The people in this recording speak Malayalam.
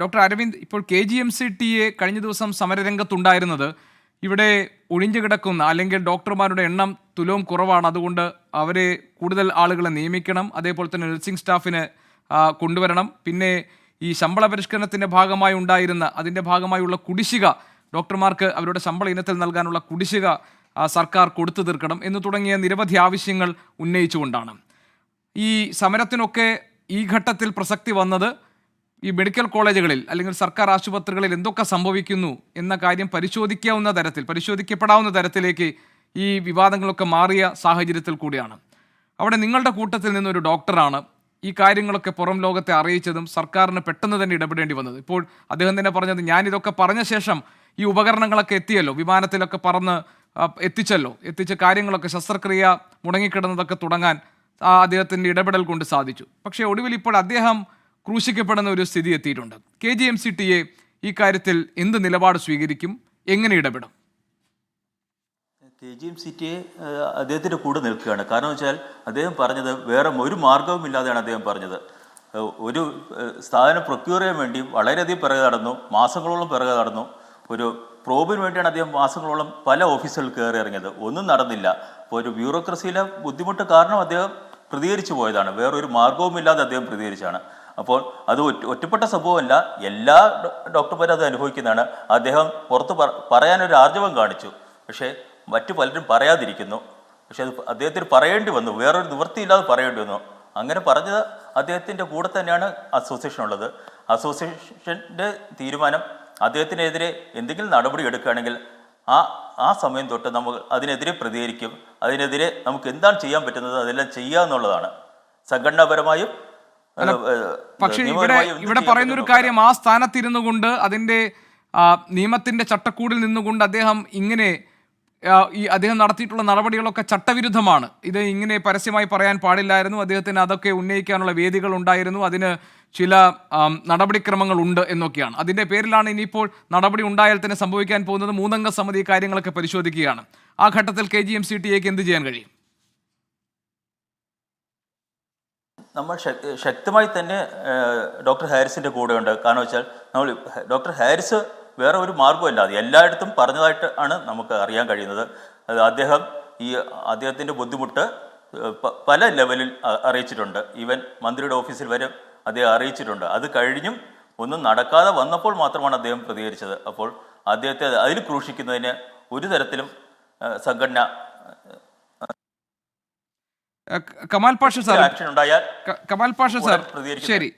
ഡോക്ടർ അരവിന്ദ്, ഇപ്പോൾ KGMC-TA കഴിഞ്ഞ ദിവസം സമരരംഗത്തുണ്ടായിരുന്നത് ഇവിടെ ഒഴിഞ്ഞു കിടക്കുന്ന അല്ലെങ്കിൽ ഡോക്ടർമാരുടെ എണ്ണം തുലവും കുറവാണ്, അതുകൊണ്ട് അവരെ കൂടുതൽ ആളുകളെ നിയമിക്കണം, അതേപോലെ തന്നെ നഴ്സിംഗ് സ്റ്റാഫിന് കൊണ്ടുവരണം, പിന്നെ ഈ ശമ്പള പരിഷ്കരണത്തിൻ്റെ ഭാഗമായി ഉണ്ടായിരുന്ന അതിൻ്റെ ഭാഗമായുള്ള കുടിശ്ശിക ഡോക്ടർമാർക്ക് അവരുടെ ശമ്പള ഇനത്തിൽ നൽകാനുള്ള കുടിശ്ശിക സർക്കാർ കൊടുത്തു തീർക്കണം എന്ന് തുടങ്ങിയ നിരവധി ആവശ്യങ്ങൾ ഉന്നയിച്ചുകൊണ്ടാണ് ഈ സമരത്തിനൊക്കെ ഈ ഘട്ടത്തിൽ പ്രസക്തി വന്നത്. ഈ മെഡിക്കൽ കോളേജുകളിൽ അല്ലെങ്കിൽ സർക്കാർ ആശുപത്രികളിൽ എന്തൊക്കെ സംഭവിക്കുന്നു എന്ന കാര്യം പരിശോധിക്കപ്പെടാവുന്ന തരത്തിലേക്ക് ഈ വിവാദങ്ങളൊക്കെ മാറിയ സാഹചര്യത്തിൽ കൂടിയാണ്. അവിടെ നിങ്ങളുടെ കൂട്ടത്തിൽ നിന്നൊരു ഡോക്ടറാണ് ഈ കാര്യങ്ങളൊക്കെ പുറം ലോകത്തെ അറിയിച്ചതും സർക്കാരിന് പെട്ടെന്ന് തന്നെ ഇടപെടേണ്ടി വന്നത്. ഇപ്പോൾ അദ്ദേഹം തന്നെ പറഞ്ഞത്, ഞാനിതൊക്കെ പറഞ്ഞ ശേഷം ഈ ഉപകരണങ്ങളൊക്കെ എത്തിയല്ലോ, വിമാനത്തിലൊക്കെ എത്തിച്ച് കാര്യങ്ങളൊക്കെ ശസ്ത്രക്രിയ മുടങ്ങിക്കിടന്നതൊക്കെ തുടങ്ങാൻ അദ്ദേഹത്തിൻ്റെ ഇടപെടൽ കൊണ്ട് സാധിച്ചു. പക്ഷേ ഒടുവിൽ ഇപ്പോൾ അദ്ദേഹം ക്രൂശിക്കപ്പെടുന്ന ഒരു സ്ഥിതി എത്തിയിട്ടുണ്ട്. KGMC-TA ഈ കാര്യത്തിൽ എന്ത് നിലപാട് സ്വീകരിക്കും, എങ്ങനെ ഇടപെടും? KGMC-TA അദ്ദേഹത്തിൻ്റെ കൂടെ നിൽക്കുകയാണ്. കാരണം വെച്ചാൽ അദ്ദേഹം പറഞ്ഞത് വേറെ ഒരു മാർഗവും ഇല്ലാതെയാണ് അദ്ദേഹം പറഞ്ഞത്. ഒരു സ്ഥാപനം പ്രൊക്യൂർ ചെയ്യാൻ വേണ്ടി വളരെയധികം പിറകെ നടന്നു, മാസങ്ങളോളം പിറകെ നടന്നു. ഒരു പ്രോബിന് വേണ്ടിയാണ് അദ്ദേഹം മാസങ്ങളോളം പല ഓഫീസുകളിൽ കയറി ഇറങ്ങിയത്, ഒന്നും നടന്നില്ല. അപ്പോൾ ഒരു ബ്യൂറോക്രസിയിലെ ബുദ്ധിമുട്ട് കാരണം അദ്ദേഹം പ്രതികരിച്ചു പോയതാണ്, വേറൊരു മാർഗവുമില്ലാതെ അദ്ദേഹം പ്രതികരിച്ചാണ്. അപ്പോൾ അത് ഒറ്റപ്പെട്ട സംഭവമല്ല, എല്ലാ ഡോക്ടർമാരും അത് അനുഭവിക്കുന്നതാണ്. അദ്ദേഹം പുറത്ത് പറയാനൊരു ആർജവം കാണിച്ചു, പക്ഷേ മറ്റു പലരും പറയാതിരിക്കുന്നു. പക്ഷെ അത് അദ്ദേഹത്തിന് പറയേണ്ടി വന്നു, വേറൊരു നിവൃത്തിയില്ലാതെ പറയേണ്ടി വന്നു. അങ്ങനെ പറഞ്ഞത് അദ്ദേഹത്തിൻ്റെ കൂടെ തന്നെയാണ് അസോസിയേഷൻ ഉള്ളത്. അസോസിയേഷൻ്റെ തീരുമാനം അദ്ദേഹത്തിനെതിരെ എന്തെങ്കിലും നടപടി എടുക്കുകയാണെങ്കിൽ ആ സമയം തൊട്ട് നമ്മൾ അതിനെതിരെ പ്രതികരിക്കും. അതിനെതിരെ നമുക്ക് എന്താണ് ചെയ്യാൻ പറ്റുന്നത് അതെല്ലാം ചെയ്യുക എന്നുള്ളതാണ്. സംഘടനാപരമായും പക്ഷേ ഇവിടെ പറയുന്നൊരു കാര്യം, ആ സ്ഥാനത്തിരുന്നു കൊണ്ട് അതിൻ്റെ നിയമത്തിൻ്റെ ചട്ടക്കൂടിൽ നിന്നുകൊണ്ട് അദ്ദേഹം അദ്ദേഹം നടത്തിയിട്ടുള്ള നടപടികളൊക്കെ ചട്ടവിരുദ്ധമാണ്, ഇത് ഇങ്ങനെ പരസ്യമായി പറയാൻ പാടില്ലായിരുന്നു, അദ്ദേഹത്തിന് അതൊക്കെ ഉന്നയിക്കാനുള്ള വേദികൾ ഉണ്ടായിരുന്നു, അതിന് ചില നടപടിക്രമങ്ങൾ ഉണ്ട് എന്നൊക്കെയാണ്. അതിൻ്റെ പേരിലാണ് ഇനിയിപ്പോൾ നടപടി ഉണ്ടായാൽ തന്നെ സംഭവിക്കാൻ പോകുന്നത്. 3 അംഗ സമിതി കാര്യങ്ങളൊക്കെ പരിശോധിക്കുകയാണ്. ആ ഘട്ടത്തിൽ KGMC-TAക്ക് എന്ത് ചെയ്യാൻ കഴിയും? നമ്മൾ ശക്തമായി തന്നെ ഡോക്ടർ ഹാരിസിൻ്റെ കൂടെയുണ്ട്. കാരണം വെച്ചാൽ നമ്മൾ ഡോക്ടർ ഹാരിസ് വേറെ ഒരു മാർഗ്ഗമല്ല, അത് എല്ലായിടത്തും പറഞ്ഞതായിട്ട് ആണ് നമുക്ക് അറിയാൻ കഴിയുന്നത്. അദ്ദേഹത്തിൻ്റെ ബുദ്ധിമുട്ട് പല ലെവലിൽ അറിയിച്ചിട്ടുണ്ട്. ഈവൻ മന്ത്രിയുടെ ഓഫീസിൽ വരെ അദ്ദേഹം അറിയിച്ചിട്ടുണ്ട്. അത് കഴിഞ്ഞും ഒന്നും നടക്കാതെ വന്നപ്പോൾ മാത്രമാണ് അദ്ദേഹം പ്രതികരിച്ചത്. അപ്പോൾ അദ്ദേഹത്തെ അതിൽ ക്രൂശിക്കുന്നതിന് ഒരു തരത്തിലും സംഘടന കമാൽ പാഷ സാർ, ആക്ഷൻ ഉണ്ടായാൽ ശരി.